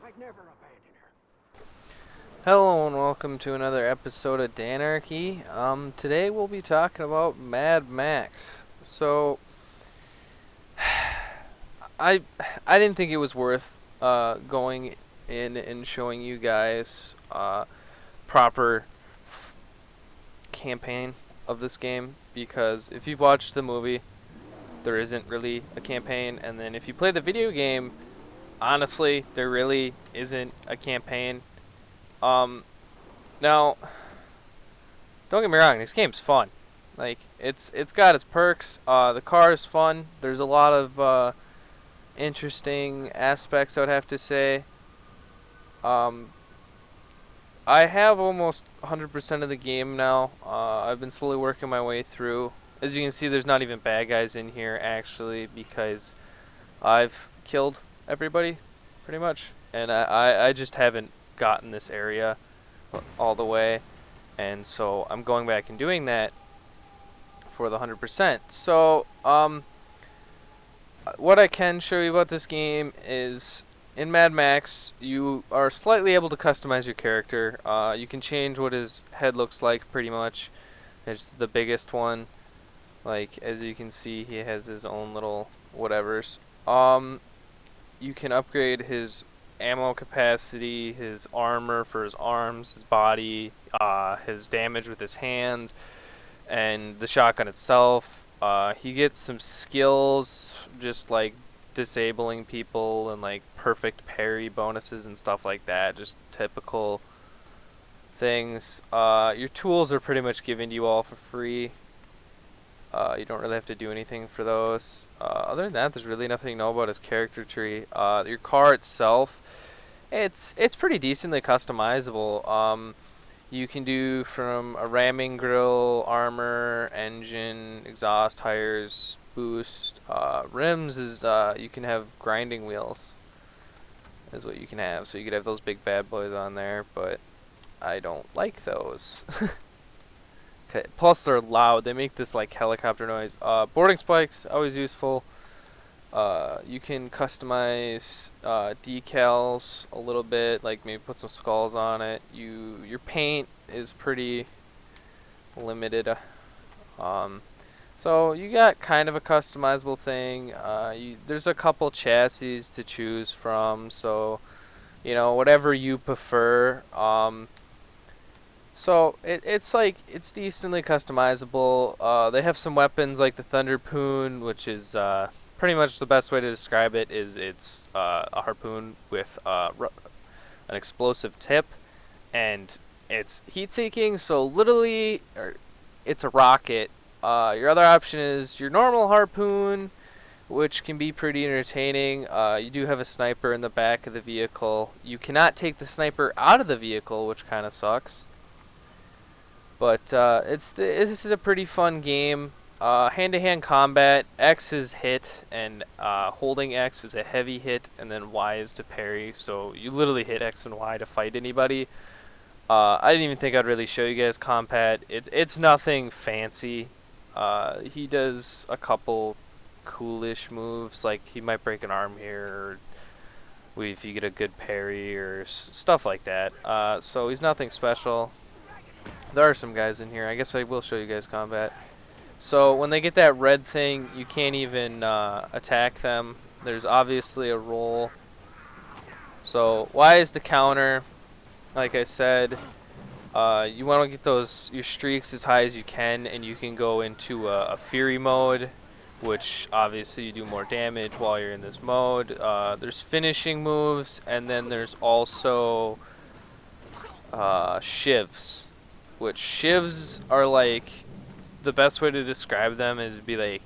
I'd never abandon her. Hello and welcome to another episode of Danarchy. Today we'll be talking about Mad Max. I I didn't think it was worth going in and showing you guys proper campaign of this game, because if you've watched the movie, there isn't really a campaign, and then if you play the video game, honestly, there really isn't a campaign. Um, Now, don't get me wrong, this game's fun. Like, it's got its perks. The car is fun. There's a lot of interesting aspects, I would have to say. Um, I have almost 100% of the game now. I've been slowly working my way through. As you can see, there's not even bad guys in here, actually, because I've killed everybody, pretty much. And I just haven't gotten this area all the way. And so I'm going back and doing that for the 100%. So, what I can show you about this game is in Mad Max, you are slightly able to customize your character. You can change what his head looks like pretty much. It's the biggest one. Like, as you can see, he has his own little whatevers. You can upgrade his ammo capacity, his armor for his arms, his body, his damage with his hands, and the shotgun itself. He gets some skills, just like disabling people and like perfect parry bonuses and stuff like that. Just typical things. Your tools are pretty much given to you all for free. You don't really have to do anything for those. Other than that, there's really nothing to know about his character tree. Your car itself, it's pretty decently customizable. You can do from a ramming grill, armor, engine, exhaust, tires, boost. Rims is you can have grinding wheels. Is what you can have. So you could have those big bad boys on there, but I don't like those. Plus they're loud. They make this like helicopter noise. Boarding spikes, always useful. You can customize decals a little bit, like maybe put some skulls on it. Your paint is pretty limited. Um, so you got kind of a customizable thing. There's a couple chassis to choose from, so whatever you prefer. So it's like it's decently customizable. They have some weapons like the Thunderpoon, which is pretty much the best way to describe it is it's a harpoon with an explosive tip, and it's heat-seeking. So literally, it's a rocket. Your other option is your normal harpoon, which can be pretty entertaining. You do have a sniper in the back of the vehicle. You cannot take the sniper out of the vehicle, which kind of sucks. But this is a pretty fun game. Hand-to-hand combat. X is hit, and holding X is a heavy hit, and then Y is to parry. So you literally hit X and Y to fight anybody. I didn't even think I'd really show you guys combat. It's nothing fancy. He does a couple coolish moves, like he might break an arm here, or if you get a good parry, or stuff like that. So he's nothing special. There are some guys in here. I guess I will show you guys combat. So when they get that red thing, you can't even attack them. There's obviously a roll. So Y is the counter. Like I said, you want to get your streaks as high as you can, and you can go into a Fury mode, which obviously you do more damage while you're in this mode. There's finishing moves, and then there's also shivs, which shivs are like, the best way to describe them is be like,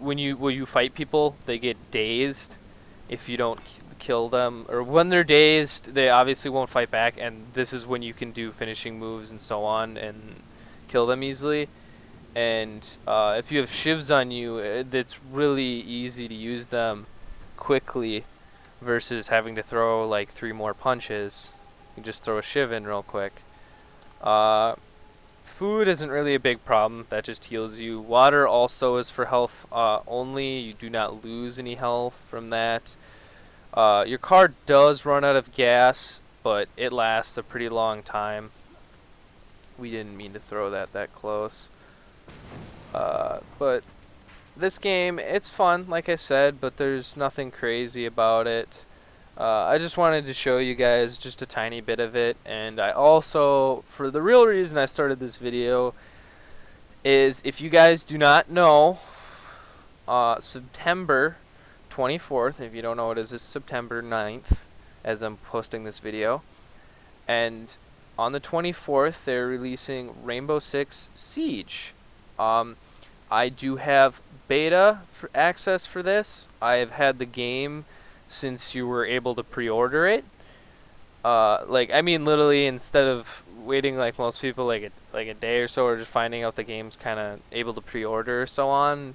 when you fight people, they get dazed if you don't kill them, or when they're dazed, they obviously won't fight back, and this is when you can do finishing moves and so on and kill them easily. And if you have shivs on you, it's really easy to use them quickly versus having to throw like 3 more punches. You just throw a shiv in real quick. Food isn't really a big problem. That just heals you. Water also is for health only. You do not lose any health from that. Your car does run out of gas, but it lasts a pretty long time. We didn't mean to throw that close. But this game, it's fun, like I said, but there's nothing crazy about it. I just wanted to show you guys just a tiny bit of it, and I also, for the real reason I started this video, is if you guys do not know, September 24th, if you don't know what it is, it's September 9th, as I'm posting this video, and on the 24th, they're releasing Rainbow Six Siege. I do have beta for access for this. I have had the game since you were able to pre-order it. Like, I mean, literally, instead of waiting like most people, like a day or so, or just finding out the game's kind of able to pre-order or so on,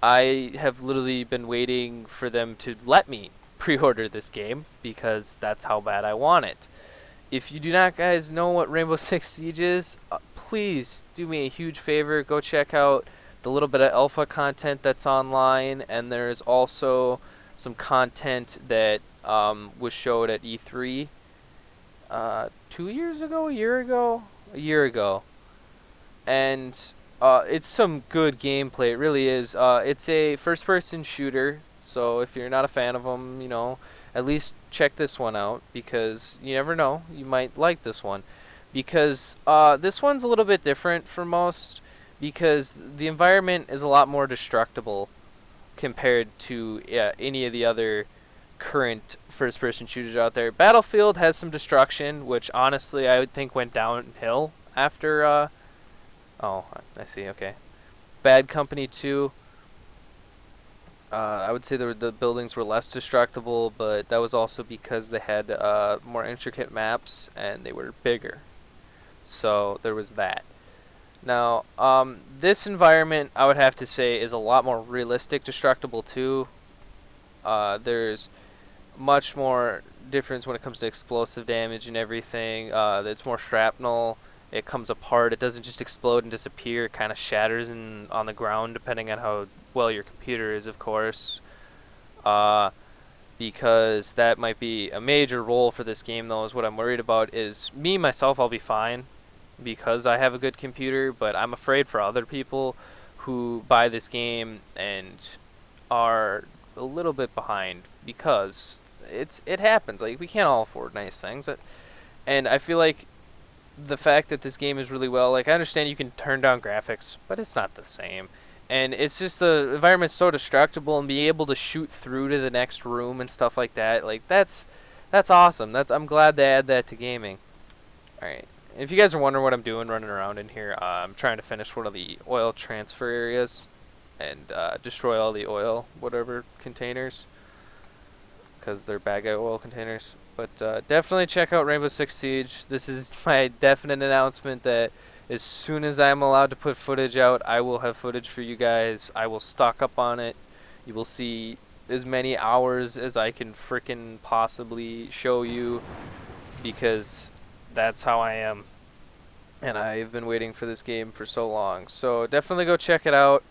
I have literally been waiting for them to let me pre-order this game because that's how bad I want it. If you do not guys know what Rainbow Six Siege is, please do me a huge favor. Go check out the little bit of alpha content that's online, and there's also some content that was showed at E3 2 years ago, a year ago, and it's some good gameplay. It really is. It's a first-person shooter, so if you're not a fan of them, you know, at least check this one out, because you never know, you might like this one, because this one's a little bit different from most, because the environment is a lot more destructible compared to any of the other current first-person shooters out there. Battlefield has some destruction, which honestly I would think went downhill after oh, I see, okay. Bad Company 2, I would say the buildings were less destructible, but that was also because they had more intricate maps and they were bigger. So there was that. Now, this environment, I would have to say, is a lot more realistic destructible too. There's much more difference when it comes to explosive damage and everything. It's more shrapnel. It comes apart. It doesn't just explode and disappear. It kind of shatters on the ground, depending on how well your computer is, of course. Because that might be a major role for this game, though, is what I'm worried about. Is me, myself, I'll be fine because I have a good computer, but I'm afraid for other people who buy this game and are a little bit behind, because it happens. Like, we can't all afford nice things. And I feel like the fact that this game is really well, like, I understand you can turn down graphics, but it's not the same. And it's just the environment's so destructible, and being able to shoot through to the next room and stuff like that, like, that's awesome. I'm glad they add that to gaming. Alright. If you guys are wondering what I'm doing running around in here, I'm trying to finish one of the oil transfer areas and destroy all the oil, whatever, containers, because they're bad guy oil containers. But definitely check out Rainbow Six Siege. This is my definite announcement that as soon as I'm allowed to put footage out, I will have footage for you guys. I will stock up on it. You will see as many hours as I can frickin' possibly show you, because that's how I am. And I've been waiting for this game for so long. So definitely go check it out.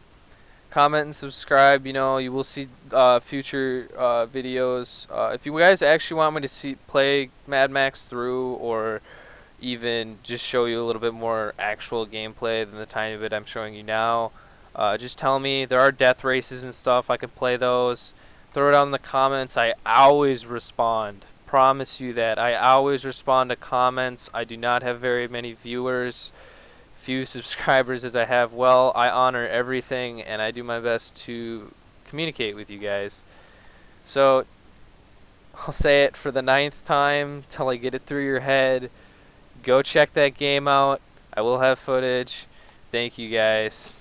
Comment and subscribe. You know, you will see future videos. If you guys actually want me to play Mad Max through, or even just show you a little bit more actual gameplay than the tiny bit I'm showing you now, just tell me. There are death races and stuff. I can play those. Throw it out in the comments. I always respond. Promise you that. I always respond to comments. I do not have very many viewers, few subscribers as I have. Well, I honor everything, and I do my best to communicate with you guys. So I'll say it for the 9th time till I get it through your head. Go check that game out. I will have footage. Thank you guys.